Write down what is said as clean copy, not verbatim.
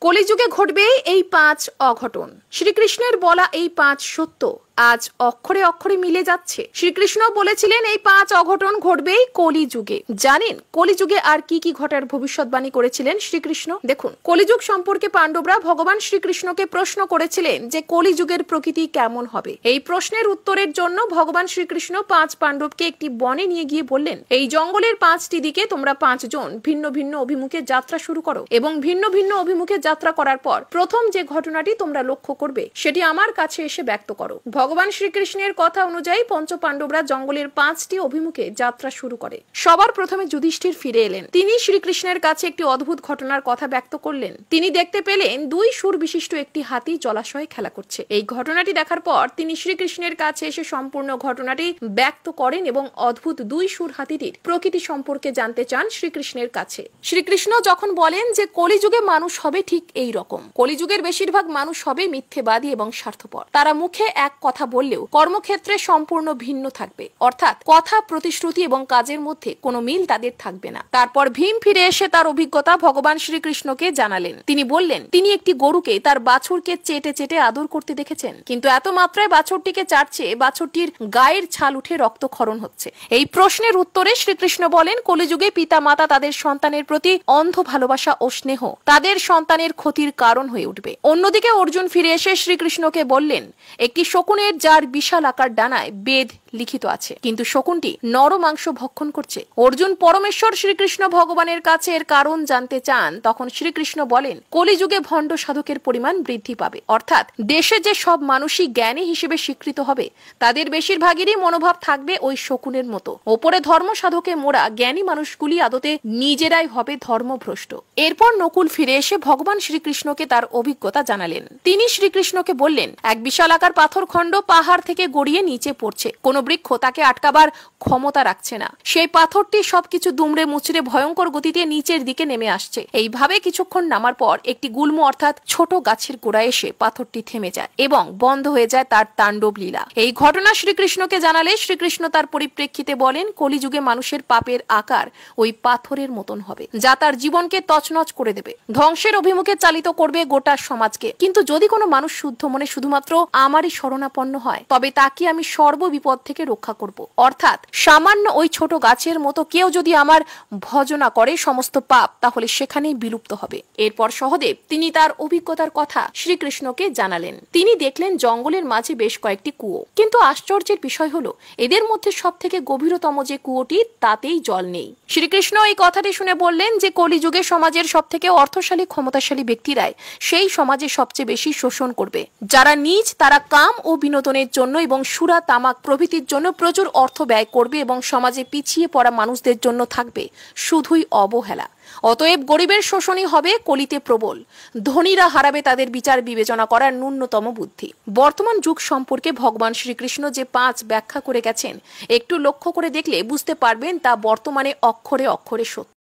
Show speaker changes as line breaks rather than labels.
কলিযুগে ঘটবে এই 5 অঘটন। শ্রীকৃষ্ণের বলা এই 5 সত্য আজ অক্ষরে অক্ষরে মিলে যাচ্ছে। শ্রীকৃষ্ণ বলেছিলেন এই 5 অঘটন ঘটবেই কলিযুগে। জানেন কলিযুগে আর কি কি ঘটার ভবিষ্যৎবাণী করেছিলেন শ্রীকৃষ্ণ? দেখুন, কলিযুগ সম্পর্কে পাণ্ডবরা ভগবান শ্রীকৃষ্ণকে প্রশ্ন করেছিলেন যে কলিযুগের প্রকৃতি কেমন হবে। এই প্রশ্নের উত্তরের জন্য ভগবান শ্রীকৃষ্ণ 5 পাণ্ডবকে একটি বনে নিয়ে গিয়ে বললেন, এই জঙ্গলের 5টি দিকে তোমরা 5 জন ভিন্ন ভিন্ন অভিমুখে যাত্রা শুরু করো এবং ভিন্ন ভিন্ন অভিমুখে যাত্রা করার পর প্রথম যে ঘটনাটি তোমরা লক্ষ্য করবে সেটি আমার কাছে এসে ব্যক্ত করো। ভগবান শ্রীকৃষ্ণের কথা অনুযায়ী পঞ্চ পাণ্ডবরা জঙ্গলের 5টি অভিমুখে যাত্রা শুরু করে। সবার প্রথমে যুধিষ্ঠির ফিরে এলেন। তিনি শ্রীকৃষ্ণের কাছে একটি অদ্ভুত ঘটনার কথা ব্যক্ত করলেন। তিনি দেখতে পেলেন 2 সুর বিশিষ্ট একটি হাতি জলাশয়ে খেলা করছে। এই ঘটনাটি দেখার পর তিনি শ্রীকৃষ্ণের কাছে এসে সম্পূর্ণ ঘটনাটি ব্যক্ত করেন এবং অদ্ভুত 2 সুর হাতিটির প্রকৃতি সম্পর্কে জানতে চান শ্রীকৃষ্ণের কাছে। শ্রীকৃষ্ণ যখন বলেন যে কলিযুগে মানুষ হবে ঠিক এই রকম। কলিযুগের বেশিরভাগ মানুষ হবে মিথ্যেবাদী এবং স্বার্থপর। তারা মুখে এক কথা বললেও কর্মক্ষেত্রে সম্পূর্ণ ভিন্ন থাকবে, অর্থাৎ কথা, প্রতিশ্রুতি এবং কাজের মধ্যে কোনো মিল তাদের থাকবে না। তারপর ভীম ফিরে এসে তার অভিজ্ঞতা ভগবান শ্রীকৃষ্ণকে জানালেন। তিনি বললেন তিনি একটি গরুকে তার বাছুরকে চেটে চেটে আদর করতে দেখেছেন, কিন্তু এত মাত্রায় বাছুরটিকে চাটছে বাছুরটির গায়ের ছাল উঠে রক্তক্ষরণ হচ্ছে। এই প্রশ্নের উত্তরে শ্রীকৃষ্ণ বলেন কলিযুগে পিতা মাতা তাদের সন্তানের প্রতি অন্ধ ভালোবাসা ও স্নেহ তাদের সন্তানের ক্ষতির কারণ হয়ে উঠবে। অন্যদিকে অর্জুন ফিরে এসে শ্রীকৃষ্ণকে বললেন একটি শকুনের যার বিশাল আকার ডানায় বেদ লিখিত আছে, কিন্তু শকুনটি নর মাংস ভক্ষণ করছে। অর্জুন পরমেশ্বর শ্রীকৃষ্ণ ভগবানের কাছে এর কারণ জানতে চান। তখন শ্রীকৃষ্ণ বলেন কলিযুগে ভণ্ড সাধকের পরিমাণ বৃদ্ধি পাবে, অর্থাৎ দেশে যে সব মানুষই জ্ঞানী হিসেবে স্বীকৃত হবে তাদের বেশিরভাগেরই মনোভাব থাকবে ওই শকুনের মতো। ওপরে ধর্ম সাধকে মোড়া জ্ঞানী মানুষগুলি আদতে নিজেরাই হবে ধর্মভ্রষ্ট। এরপর নকুল ফিরে এসে ভগবান শ্রীকৃষ্ণকে তার অভিজ্ঞতা জানালেন। তিনি শ্রীকৃষ্ণকে বললেন এক বিশাল আকার পাথরখণ্ড পাহাড় থেকে গড়িয়ে নিচে পড়ছে। কোন বৃক্ষ তাকে আটকাবার ক্ষমতা রাখছে না। সেই পাথরটি সবকিছু দুমড়ে মুচড়ে ভয়ঙ্কর গতিতে নিচের দিকে নেমে আসছে। এইভাবে কিছুক্ষণ নামার পর একটি গুল্ম অর্থাৎ ছোট গাছের গোড়ায় এসে পাথরটি থেমে যায় এবং বন্ধ হয়ে যায় তার তাণ্ডব লীলা। এই ঘটনা শ্রীকৃষ্ণকে জানালে শ্রীকৃষ্ণ তার পরিপ্রেক্ষিতে বলেন কলিযুগে মানুষের পাপের আকার ওই পাথরের মতন হবে, যা তার জীবনকে তছনছ করে দেবে, ধ্বংসের অভিমুখে চালিত করবে গোটা সমাজকে। কিন্তু যদি কোনো মানুষ শুদ্ধ মনে শুধুমাত্র আমারই শরণাপন্ন হয় তবে তাকে আমি সর্ববিপদ থেকে রক্ষা করব। অর্থাৎ সামান্য ওই ছোট গাছের মতো কেউ যদি আমার ভজনা করে সমস্ত পাপ তাহলে সেখানেই বিলুপ্ত হবে। এরপর সহদেব তিনি তার অভিজ্ঞতার কথা শ্রীকৃষ্ণকে জানালেন। তিনি দেখলেন জঙ্গলের মাঝে বেশ কয়েকটি কুয়ো, কিন্তু আশ্চর্যের বিষয় হলো এদের মধ্যে সব থেকে গভীরতম যে কুয়োটি তাতেই জল নেই। শ্রীকৃষ্ণ এই কথাটি শুনে বললেন যে কলিযুগে সমাজের সব থেকে অর্থশালী ক্ষমতাশালী ব্যক্তিরাই সেই সমাজে সবচেয়ে বেশি শোষণ করবে। যারা নিজ তারা কাম ও বিনোদনের জন্য এবং সুরা তামাক প্রভৃতির জন্য প্রচুর অর্থ ব্যয় করবে এবং সমাজে পিছিয়ে পড়া মানুষদের জন্য থাকবে শুধুই অবহেলা। অতএব গরিবের শোষণই হবে কলিতে প্রবল। ধনীরা হারাবে তাদের বিচার বিবেচনা করার ন্যূনতম বুদ্ধি। বর্তমান যুগ সম্পর্কে ভগবান শ্রীকৃষ্ণ যে 5 ব্যাখ্যা করে গেছেন একটু লক্ষ্য করে দেখলে বুঝতে পারবেন তা বর্তমানে অক্ষরে অক্ষরে সত্য।